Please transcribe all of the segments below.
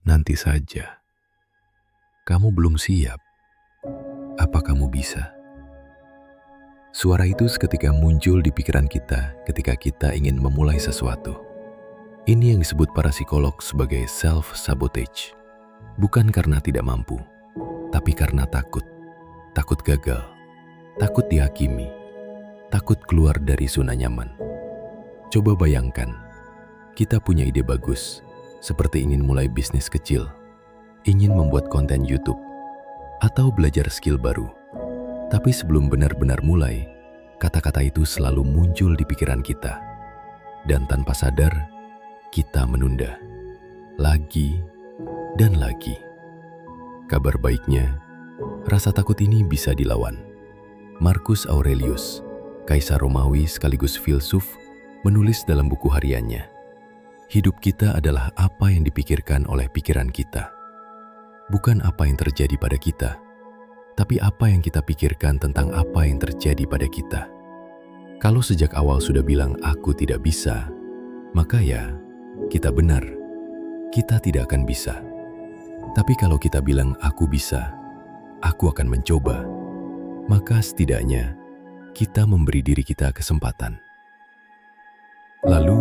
nanti saja. Kamu belum siap. Apa kamu bisa? Suara itu seketika muncul di pikiran kita ketika kita ingin memulai sesuatu. Ini yang disebut para psikolog sebagai self-sabotage. Bukan karena tidak mampu, tapi karena takut. Takut gagal, takut dihakimi, takut keluar dari zona nyaman. Coba bayangkan, kita punya ide bagus, seperti ingin mulai bisnis kecil, ingin membuat konten YouTube, atau belajar skill baru. Tapi sebelum benar-benar mulai, kata-kata itu selalu muncul di pikiran kita. Dan tanpa sadar, kita menunda. Lagi dan lagi. Kabar baiknya, rasa takut ini bisa dilawan. Marcus Aurelius, kaisar Romawi sekaligus filsuf, menulis dalam buku hariannya, hidup kita adalah apa yang dipikirkan oleh pikiran kita. Bukan apa yang terjadi pada kita, tapi apa yang kita pikirkan tentang apa yang terjadi pada kita. Kalau sejak awal sudah bilang aku tidak bisa, maka ya, kita benar. Kita tidak akan bisa. Tapi kalau kita bilang aku bisa, aku akan mencoba, maka setidaknya kita memberi diri kita kesempatan. Lalu,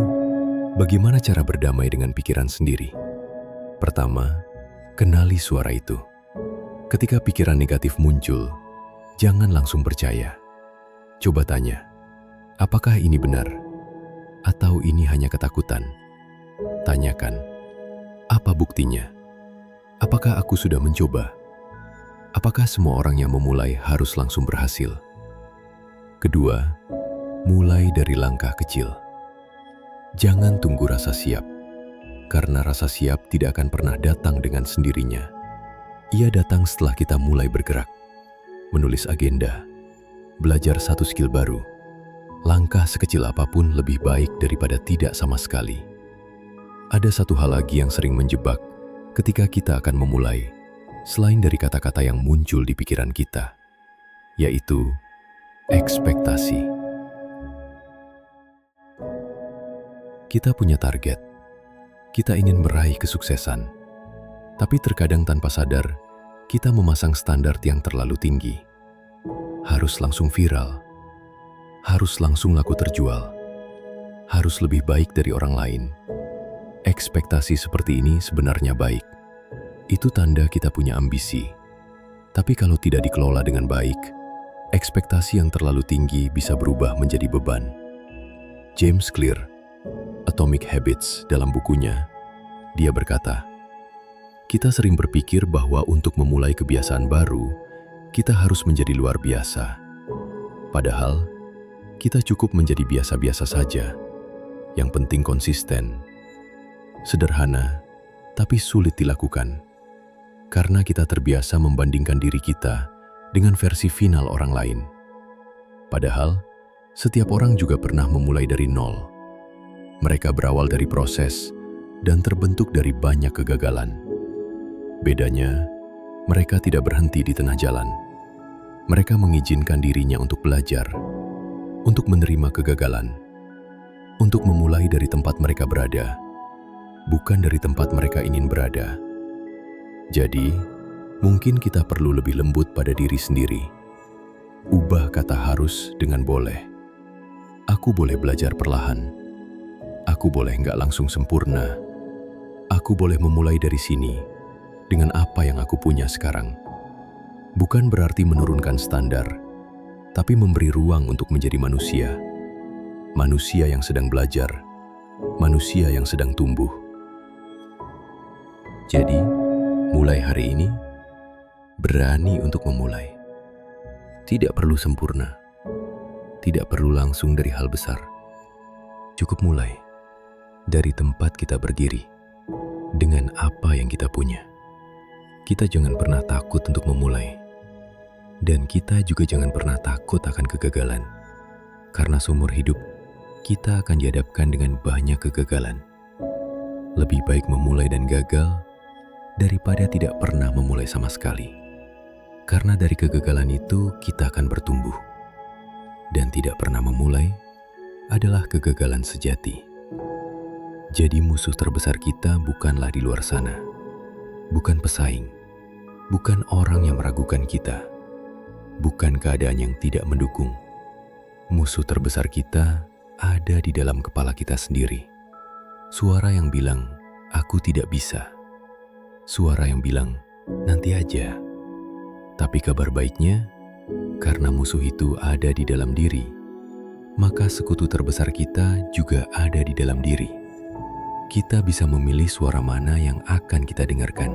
bagaimana cara berdamai dengan pikiran sendiri? Pertama, kenali suara itu. Ketika pikiran negatif muncul, jangan langsung percaya. Coba tanya, apakah ini benar? Atau ini hanya ketakutan? Tanyakan, apa buktinya? Apakah aku sudah mencoba? Apakah semua orang yang memulai harus langsung berhasil? Kedua, mulai dari langkah kecil. Jangan tunggu rasa siap, karena rasa siap tidak akan pernah datang dengan sendirinya. Ia datang setelah kita mulai bergerak, menulis agenda, belajar satu skill baru. Langkah sekecil apapun lebih baik daripada tidak sama sekali. Ada satu hal lagi yang sering menjebak ketika kita akan memulai, selain dari kata-kata yang muncul di pikiran kita, yaitu ekspektasi. Kita punya target, kita ingin meraih kesuksesan. Tapi terkadang tanpa sadar, kita memasang standar yang terlalu tinggi. Harus langsung viral, harus langsung laku terjual, harus lebih baik dari orang lain. Ekspektasi seperti ini sebenarnya baik. Itu tanda kita punya ambisi. Tapi kalau tidak dikelola dengan baik, ekspektasi yang terlalu tinggi bisa berubah menjadi beban. James Clear, Atomic Habits, dalam bukunya, dia berkata, kita sering berpikir bahwa untuk memulai kebiasaan baru, kita harus menjadi luar biasa. Padahal, kita cukup menjadi biasa-biasa saja. Yang penting konsisten. Sederhana, tapi sulit dilakukan. Karena kita terbiasa membandingkan diri kita dengan versi final orang lain. Padahal, setiap orang juga pernah memulai dari nol. Mereka berawal dari proses dan terbentuk dari banyak kegagalan. Bedanya, mereka tidak berhenti di tengah jalan. Mereka mengizinkan dirinya untuk belajar, untuk menerima kegagalan, untuk memulai dari tempat mereka berada, bukan dari tempat mereka ingin berada. Jadi, mungkin kita perlu lebih lembut pada diri sendiri. Ubah kata harus dengan boleh. Aku boleh belajar perlahan. Aku boleh nggak langsung sempurna. Aku boleh memulai dari sini, dengan apa yang aku punya sekarang. Bukan berarti menurunkan standar, tapi memberi ruang untuk menjadi manusia. Manusia yang sedang belajar, manusia yang sedang tumbuh. Jadi, mulai hari ini, berani untuk memulai. Tidak perlu sempurna, tidak perlu langsung dari hal besar. Cukup mulai dari tempat kita berdiri, dengan apa yang kita punya. Kita jangan pernah takut untuk memulai. Dan kita juga jangan pernah takut akan kegagalan. Karena seumur hidup, kita akan dihadapkan dengan banyak kegagalan. Lebih baik memulai dan gagal, daripada tidak pernah memulai sama sekali. Karena dari kegagalan itu, kita akan bertumbuh. Dan tidak pernah memulai adalah kegagalan sejati. Jadi musuh terbesar kita bukanlah di luar sana, bukan pesaing, bukan orang yang meragukan kita, bukan keadaan yang tidak mendukung. Musuh terbesar kita ada di dalam kepala kita sendiri. Suara yang bilang, "Aku tidak bisa." Suara yang bilang, "Nanti aja." Tapi kabar baiknya, karena musuh itu ada di dalam diri, maka sekutu terbesar kita juga ada di dalam diri. Kita bisa memilih suara mana yang akan kita dengarkan.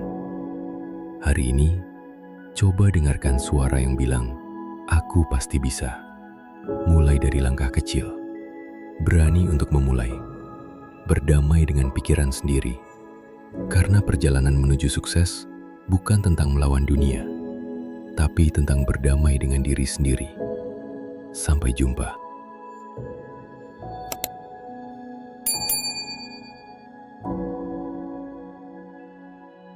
Hari ini, coba dengarkan suara yang bilang, "Aku pasti bisa." Mulai dari langkah kecil, berani untuk memulai, berdamai dengan pikiran sendiri. Karena perjalanan menuju sukses bukan tentang melawan dunia, tapi tentang berdamai dengan diri sendiri. Sampai jumpa.